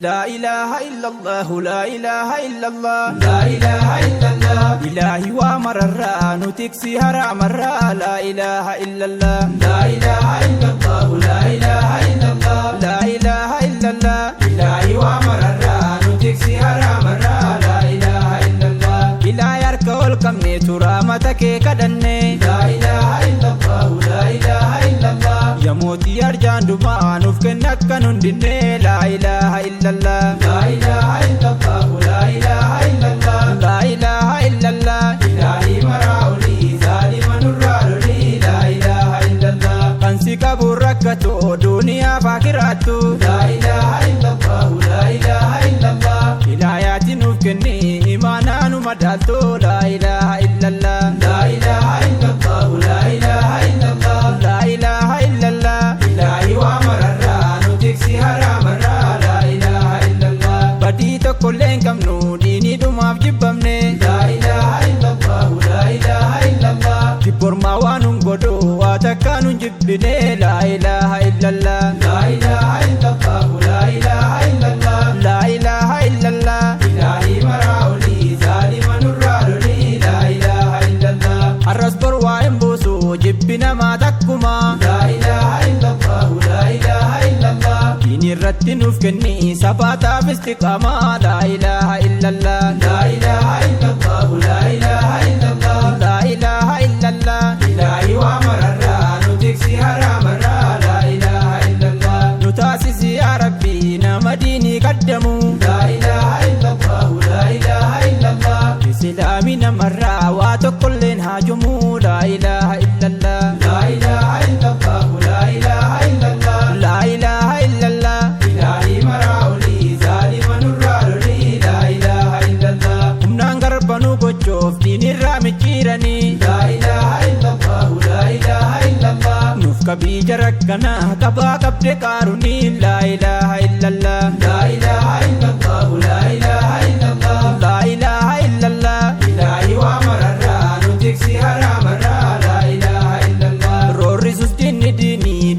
لا إله إلا الله لا إله إلا الله لا إله إلا الله إلهي وامر الران تكسي هرام الرا لا إله إلا الله لا إله إلا الله لا إله إلا الله لا إله إلا الله إلهي وامر الران تكسي هرام الرا لا إله إلا الله إلهي أركول كم ترامتك كدني لا إله إلا الله لا إله إلا الله يا موتي أرجان دمان وفكنك كنندني لا إله إلا الله لا إله إلا الله لا إله إلا الله لا إله إلا الله إلهي مراولي ظالم نرالي لا إله إلا الله قنسك بركته دنيا فاكرته لا إله إلا الله لا إله إلا الله إلهياتي نفكني إيمانا نمدالته لا إله إلا الله لا إله إلا الله لا إله إلا الله لا إله إلا الله إلهي وامر الران تكسي هرام الرا لا إله إلا الله بديت كلين كم نوديني دماغ جبمني لا إله إلا الله لا إله إلا الله كبر ما وانم قدو واتكانو جبني لا إله إلا الله لا إله إلا الله لا إله إلا الله لا إله إلا الله إلهي مراولي ظالم نرالي لا إله إلا الله الرسبر وائم بوسو جبنا ما تكما لا إله إلا الله لا إله إلا الله ديني الرد نفكني سباتا في استقامة لا إله إلا الله لا إله إلا الله لا إله إلا الله لا إله إلا الله إلهي وامر الران تكسي هرام الرا لا إله إلا الله نتاسس يا ربي نام ديني قدموا لا إله إلا الله لا إله إلا الله إسلامنا مرة واتقلن هاجموا لا إله إلا الله لا إله إلا الله لا إله إلا الله لا إله إلا الله إلهي مراولي ظالم نرالي لا إله إلا الله همنا غربنو قجوف دين الرامي جيراني لا إله إلا الله لا إله إلا الله نفك بيجركنا كبا كبد قاروني لا إله إلا الله لا إله إلا الله لا إله إلا الله لا إله إلا الله إلهي وامر الران تكسي هرام الرا لا إله إلا الله روريسوس ديني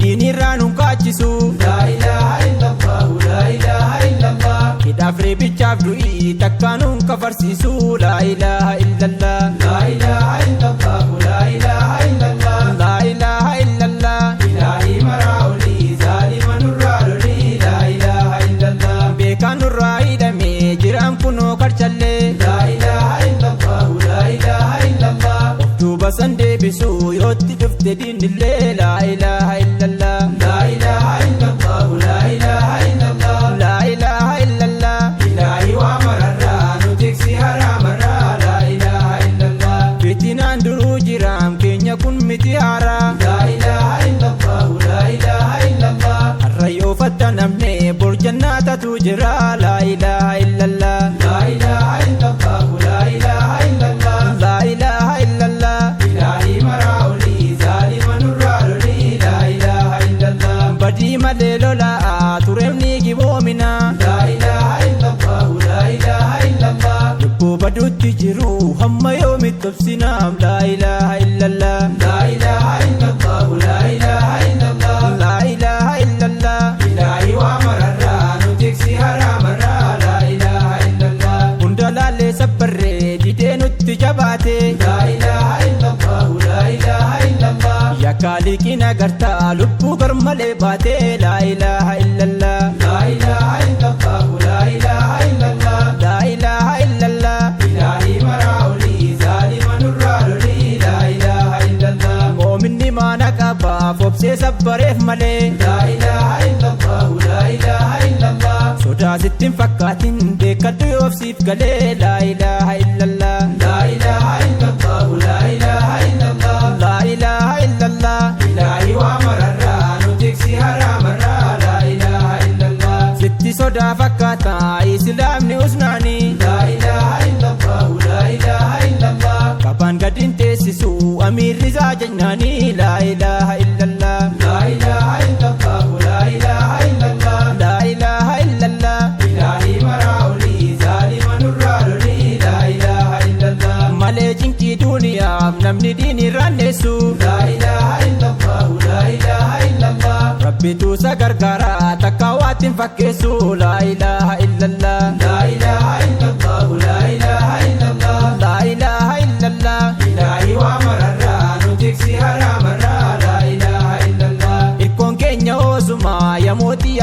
ديني رانو كاچسو لا إله إلا الله لا إله إلا الله كدافري بيچاف دوئي تكانون كفرسيسو لا إله إلا الله لا إله إلا الله لا إله إلا الله لا إله إلا الله إلهي مراولي ظالم نرالي لا إله إلا الله بيكان الرائد ميجرام كنو كرچلي لا إله إلا الله لا إله إلا الله اكتوبة سندي بسو يوتي دفت دين اللي لا إله إلا الله لا إله إلا الله لا إله إلا الله لا إله إلا الله إلهي وامر الران تكسي هرام الرا لا إله إلا الله بيتنا اندرو جرام كين يكون متيارا لا إله إلا الله لا إله إلا الله الرأيو فتن أمني برجنات تجرى لا إله إلا الله لا إله إلا الله لا إله إلا الله لا إله إلا الله إلهي مراولي ظالم نرالي لا إله إلا الله بدي مليلو لا ترمني جبومنا لا إله إلا الله لا إله إلا الله لبو بدو تجرو هم يوم التفسنام لا إله إلا الله لا إله إلا الله لا إله إلا الله لا إله إلا الله إلهي وامر الران تكسي هرام الرا لا إله إلا الله كندلا لسبري ديدين التجاباتي لا إله إلا الله لا إله إلا الله يا كاليكينا غرتا لبو غرمالي باتي لا إله إلا الله لا إله إلا الله لا إله إلا الله لا إله إلا الله إلهي مراولي ظالم نرالي لا إله إلا الله مؤمني ما نقبا فوبسي سبريف مالي لا إله إلا الله لا إله إلا الله سودا ستين فكاتين بكدو يوفسيف قلي لا إله إلا الله لا إله إلا الله لا إله إلا الله لا إله إلا الله إلهي وامر الران تكسي هرام الرا لا إله إلا الله ستي سودا فكاتا إسلام نوزناني لا إله إلا الله لا إله إلا الله كبان قدين تيسسو أمير رزا جناني لا إله إلا الله لا إله إلا الله لا إله إلا الله لا إله إلا الله إلهي مراولي ظالم نرالي لا إله إلا الله مالجين كي دنيا نمني ديني رانيسو لا إله إلا الله لا إله إلا الله ربي توسا غرغرا تكاوات فكيسو لا إله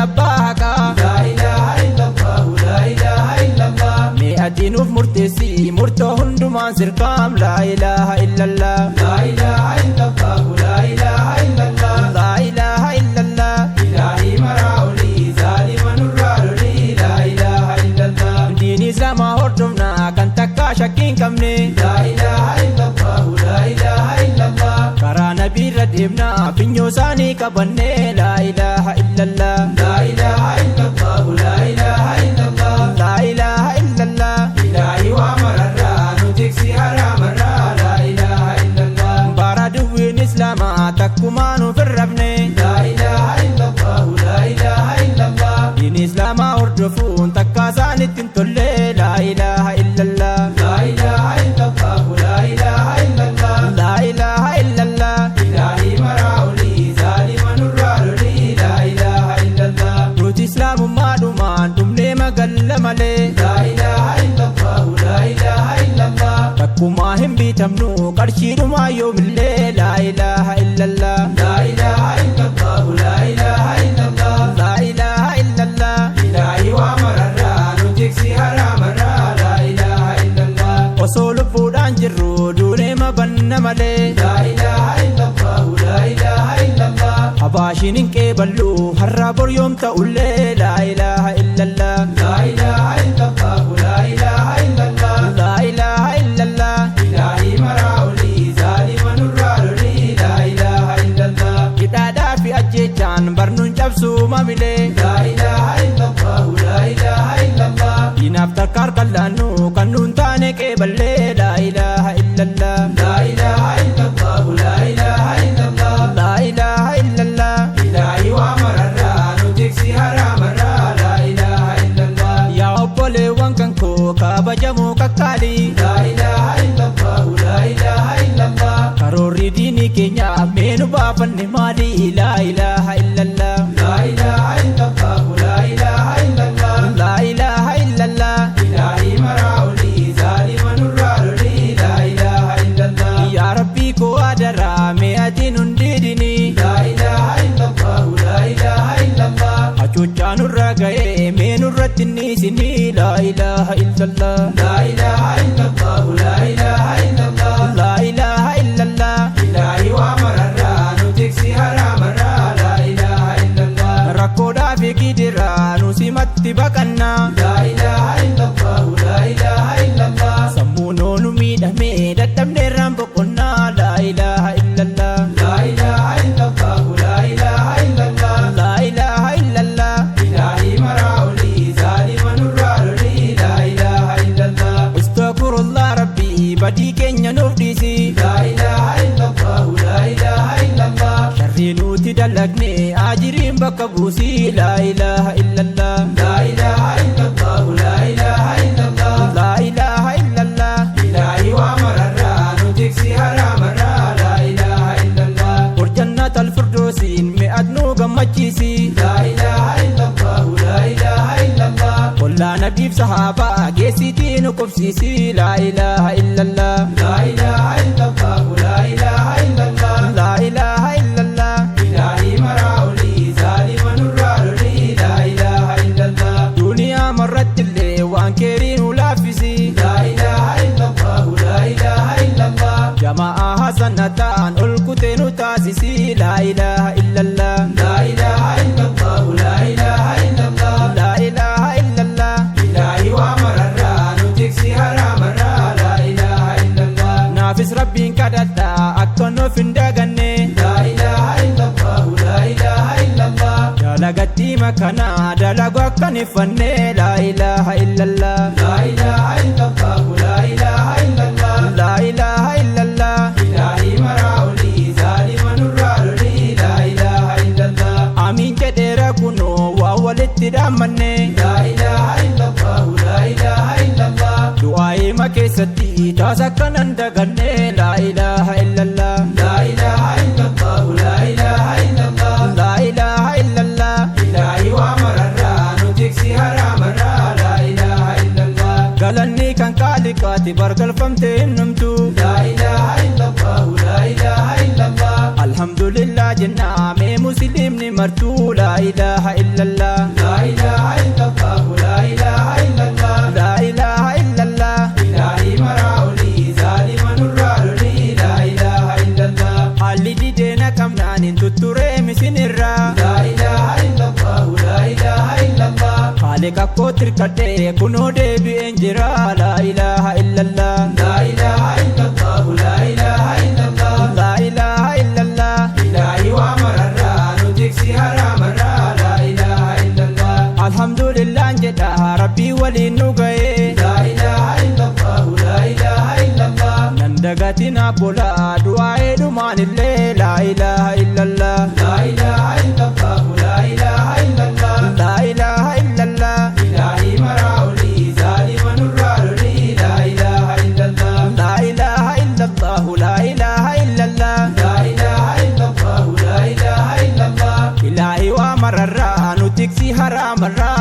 abbaa haqaa laa ilaaha illallah laa ilaaha illallah mee adiinuuf murteessi murtoo hundumaan sirkaam laa ilaaha illallah laa ilaaha illallah laa ilaaha illallah laa ilaaha illallah ilaahii maraa olii zaalima nurraa lolii laa ilaaha illallah diin islaamaa hordofnaa kan takkaa shakkiin qabne laa ilaaha illallah laa ilaaha illallah karaa nabiirra deemnaa finyoo isaanii qabannee laa ilaaha illallah laa ilaaha illallah laa ilaaha illallah laa ilaaha illallah ilaahi waa mararraa nu tiksi haraamarraa laa ilaaha illallah bara duwwiin islaamaa takkumaa nuuf hin rafne laa ilaaha illallah laa ilaaha illallah diin islaamaa hordofuun takkaa isaanitti hin tolle laa ilaaha illallah laa ilaaha illallah laa ilaaha illallah laa ilaaha illallah ilaahii maraa olii zaalima nurraa lolii laa ilaaha illallah nuti islaamummaadhumaan dhumnee magalla malee laa ilaaha illallah laa ilaaha illallah takkumaa hin biitamnu qarshiidhumaa yoomillee laa ilaaha illallah laa ilaaha illallah laa ilaaha illallah laa ilaaha illallah ilaahii waa mararraa nu tiksi haraamarraa laa ilaaha illallah osoo lubbuudhaan jirru duunee mabanna malee laa ilaaha illallah laa ilaaha illallah habaashiin hin qeeballu harraa bor yoom ta'ullee laa ilaaha illallah laa ilaaha illallah laa ilaaha illallah laa ilaaha illallah ilaahii maraa olii zaalima nurraa lolii laa ilaaha illallah hidhaadhaa fi ajjeechaan barnuun cabsuu mamilee laa ilaaha illallah laa ilaaha illallah diinaaf takkaar qallaannu kan nuun taane qeeballee laa ilaaha illallah laa ilaaha illallah laa ilaaha illallah laa ilaaha illallah ilaahii waa mararraa nu tiksi haraamarraa laa ilaaha illallah yaa obboleewwan kan koo kabajamoo kakkaalii laa ilaaha illallah laa ilaaha illallah karoorri diinii keenya meenu baafanne maali laa ilaaha illallah laa ilaaha illallah laa ilaaha illallah laa ilaaha illallah ilaahii maraa olii zaalima nurraa lolii laa ilaaha illallah yaa rabbii koo adaraa mee adiin hundiidini laa ilaaha illallah laa ilaaha illallah hacuuccaa nurraa ga'ee mee nurratti niisinii laa ilaaha illallah laa ilaaha illallah laa ilaaha illallah laa ilaaha illallah ilaahii waa mararraa nu tiksi haraamarraa laa ilaaha illallah rakkoodhaa fi gidiraa nu simatti baqannaa laa ilaaha illallah laa ilaaha illallah sammuu noonu miidhamee dadhabneerraan boqonnaa laa ilaaha illallah laa ilaaha illallah laa ilaaha illallah laa ilaaha illallah ilaahii maraa olii zaalima nurraa lolii laa ilaaha illallah astaghfirullah rabbii badii keenya nuuf dhiisi laa ilaaha illallah laa ilaaha illallah sharrii nuti dalagne ajiriin bakka buusii laa ilaaha illallah laa ilaaha illallah laa ilaaha illallah laa ilaaha illallah ilaahii waa mararraa nu tiksi haraamarraa laa ilaaha illallah urjannat alfirdoosiin mi'at nu gammachiisi laa ilaaha illallah laa ilaaha illallah qollaa nabiif sahaabaa geessitii nu qubsiisi laa ilaaha illallah laa ilaaha illallah laa ilaaha illallah laa ilaaha illallah ilaahii maraa olii zaalima nurraa lolii laa ilaaha illallah duniyaa marrattillee waan keerii nu laaffisi laa ilaaha illallah laa ilaaha illallah jamaa hasanataan ol kutee nu taasisi laa ilaaha illallah laa ilaaha illallah laa ilaaha illallah laa ilaaha illallah ilaahii waa mararraa nu tiksi haraamarraa laa ilaaha illallah naafis rabbiin kadhadhaa akka nuuf hin daganne laa ilaaha illallah laa ilaaha illallah dalagattii makanaa dalagu akka nifanne laa ilaaha illallah laa ilaaha illallah laa ilaaha illallah laa ilaaha illallah ilaahii maraa olii zaalima nurraa lolii laa ilaaha illallah amiin jedheera kunoo waa walitti dhaammanne laa ilaaha illallah laa ilaaha illallah du'aa'ima keessatti taas akkanan daganne laa ilaaha illallah laa ilaaha illallah laa ilaaha illallah laa ilaaha illallah ilaahii waa mararraa nu tiksi haraamarraa laa ilaaha illallah galanni kan qaaliqaati bargalfamtee hinnumtu laa ilaaha illallah laa ilaaha illallah alhamdulillah jennaa mee muslimni مرتو لا إله إلا الله لا إله إلا الله لا إله إلا الله لا إله إلا الله إلهي مراولي ظالم نرالي لا إله إلا الله حالي دينا كم نان تتوري مسنرا لا إله إلا الله لا إله إلا الله خالق كوتر كده كنو دي بإنجرا لا إله إلا الله لا إله إلا الله لا إله إلا الله لا إله إلا الله إلهي وامر الرانو تكسي حرام الرا لا إله إلا الله الحمد لله جدا ربي ولي نغي لا إله إلا الله لا إله إلا الله نندغتنا بولا دعاء دمان الليل لا إله إلا الله لا إله إلا الله لا إله إلا الله لا إله إلا الله إلهي مراولي ظالم نرالي لا إله إلا الله لا إله إلا الله لا إله إلا الله لا إله إلا الله لا إله إلا الله إلهي وامر الرانو تكسي حرام الرا